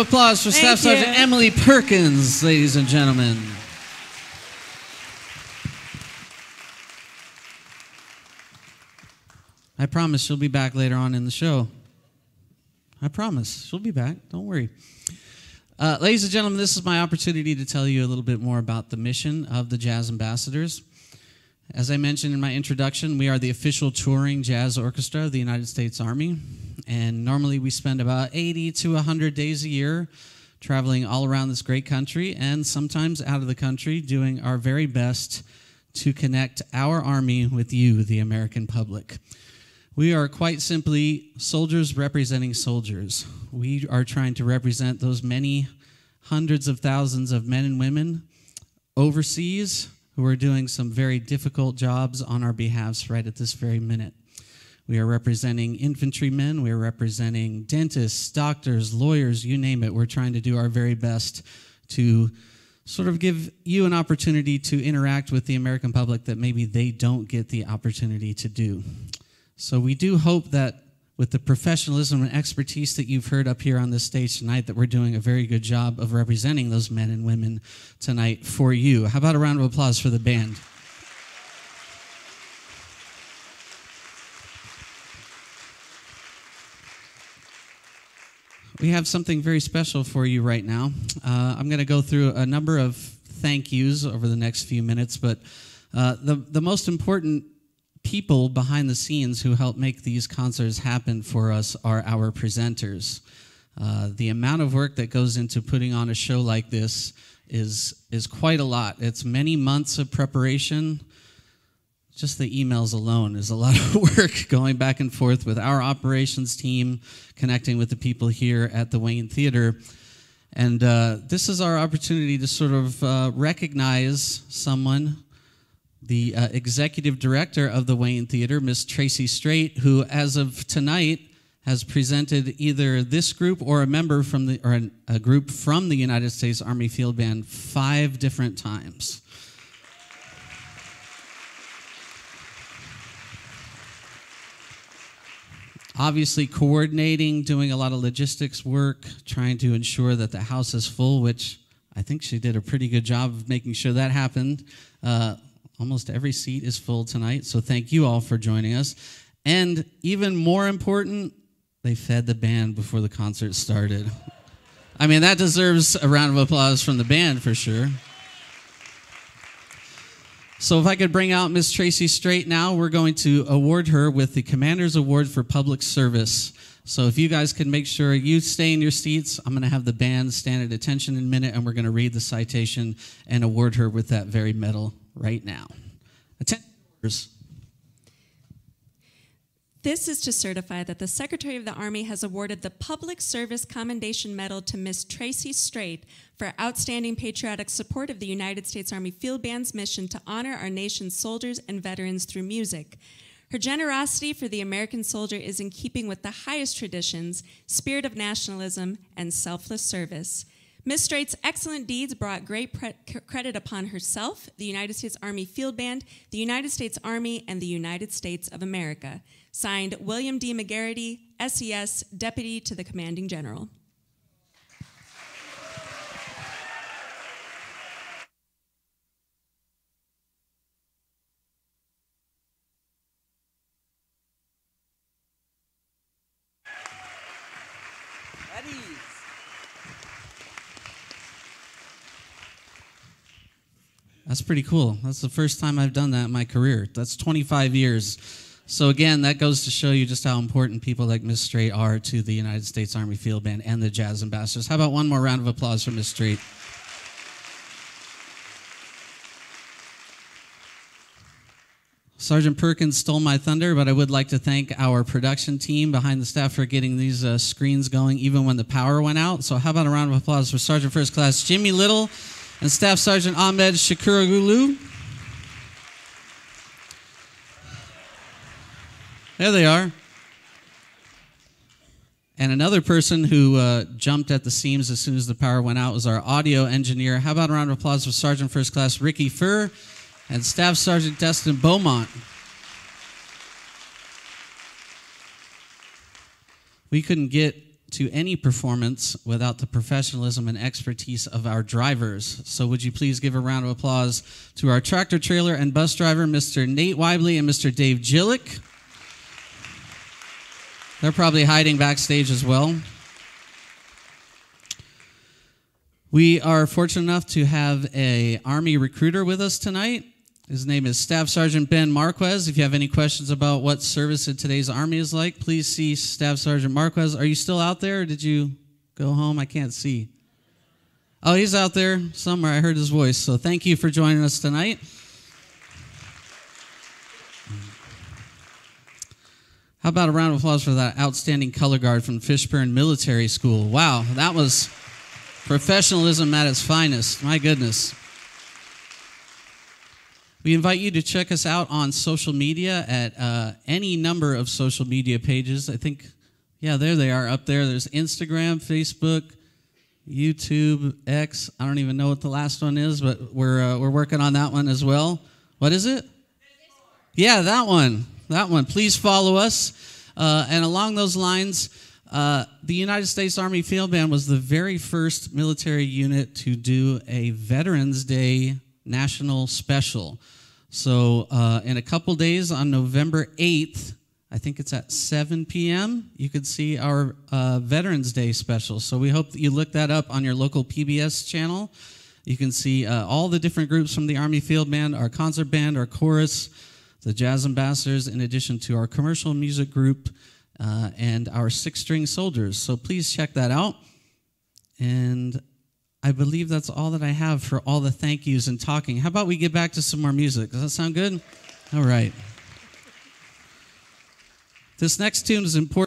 applause for Staff Sergeant Emily Perkins, ladies and gentlemen. I promise she'll be back later on in the show. I promise. She'll be back. Don't worry. Ladies and gentlemen, this is my opportunity to tell you a little bit more about the mission of the Jazz Ambassadors. As I mentioned in my introduction, we are the official touring jazz orchestra of the United States Army. And normally we spend about 80 to 100 days a year traveling all around this great country and sometimes out of the country doing our very best to connect our Army with you, the American public. We are quite simply soldiers representing soldiers. We are trying to represent those many hundreds of thousands of men and women overseas who are doing some very difficult jobs on our behalves right at this very minute. We are representing infantrymen, we are representing dentists, doctors, lawyers, you name it. We're trying to do our very best to sort of give you an opportunity to interact with the American public that maybe they don't get the opportunity to do. So we do hope that with the professionalism and expertise that you've heard up here on this stage tonight, that we're doing a very good job of representing those men and women tonight for you. How about a round of applause for the band? We have something very special for you right now. I'm going to go through a number of thank yous over the next few minutes, but the most important people behind the scenes who help make these concerts happen for us are our presenters. The amount of work that goes into putting on a show like this is quite a lot. It's many months of preparation. Just the emails alone is a lot of work, going back and forth with our operations team, connecting with the people here at the Wayne Theater. And this is our opportunity to sort of recognize someone, the executive director of the Wayne Theater, Miss Tracy Straight, who as of tonight has presented either this group or a member from a group from the United States Army Field Band 5 different times. Obviously coordinating, doing a lot of logistics work, trying to ensure that the house is full, which I think she did a pretty good job of making sure that happened. Almost every seat is full tonight, so thank you all for joining us. And even more important, they fed the band before the concert started. I mean, that deserves a round of applause from the band for sure. So if I could bring out Miss Tracy Straight now, we're going to award her with the Commander's Award for Public Service. So if you guys can make sure you stay in your seats, I'm going to have the band stand at attention in a minute, and we're going to read the citation and award her with that very medal right now. Attention. This is to certify that the Secretary of the Army has awarded the Public Service Commendation Medal to Miss Tracy Straight for outstanding patriotic support of the United States Army Field Band's mission to honor our nation's soldiers and veterans through music. Her generosity for the American soldier is in keeping with the highest traditions, spirit of nationalism, and selfless service. Ms. Straight's excellent deeds brought great credit upon herself, the United States Army Field Band, the United States Army, and the United States of America. Signed, William D. McGarity, SES, Deputy to the Commanding General. That's pretty cool. That's the first time I've done that in my career. That's 25 years. So again, that goes to show you just how important people like Miss Straight are to the United States Army Field Band and the Jazz Ambassadors. How about one more round of applause for Miss Straight? Sergeant Perkins stole my thunder, but I would like to thank our production team behind the staff for getting these screens going even when the power went out. So how about a round of applause for Sergeant First Class Jimmy Little and Staff Sergeant Ahmed Shakuragulu. There they are. And another person who jumped at the seams as soon as the power went out was our audio engineer. How about a round of applause for Sergeant First Class Ricky Furr and Staff Sergeant Destin Beaumont. We couldn't get to any performance without the professionalism and expertise of our drivers. So would you please give a round of applause to our tractor trailer and bus driver, Mr. Nate Weibly and Mr. Dave Gillick. They're probably hiding backstage as well. We are fortunate enough to have an Army recruiter with us tonight. His name is Staff Sergeant Ben Marquez. If you have any questions about what service in today's Army is like, please see Staff Sergeant Marquez. Are you still out there, or did you go home? I can't see. Oh, he's out there somewhere. I heard his voice. So thank you for joining us tonight. How about a round of applause for that outstanding color guard from Fishburne Military School? Wow, that was professionalism at its finest. My goodness. We invite you to check us out on social media at any number of social media pages. I think, yeah, there they are up there. There's Instagram, Facebook, YouTube, X. I don't even know what the last one is, but we're working on that one as well. What is it? Yeah, that one. That one. Please follow us. And along those lines, the United States Army Field Band was the very first military unit to do a Veterans Day National Special. So in a couple days on November 8th, I think it's at 7 p.m., you could see our Veterans Day special. So we hope that you look that up on your local PBS channel. You can see all the different groups from the Army Field Band, our concert band, our chorus, the Jazz Ambassadors, in addition to our commercial music group and our 6-string soldiers. So please check that out. And I believe that's all that I have for all the thank yous and talking. How about we get back to some more music? Does that sound good? All right. This next tune is important.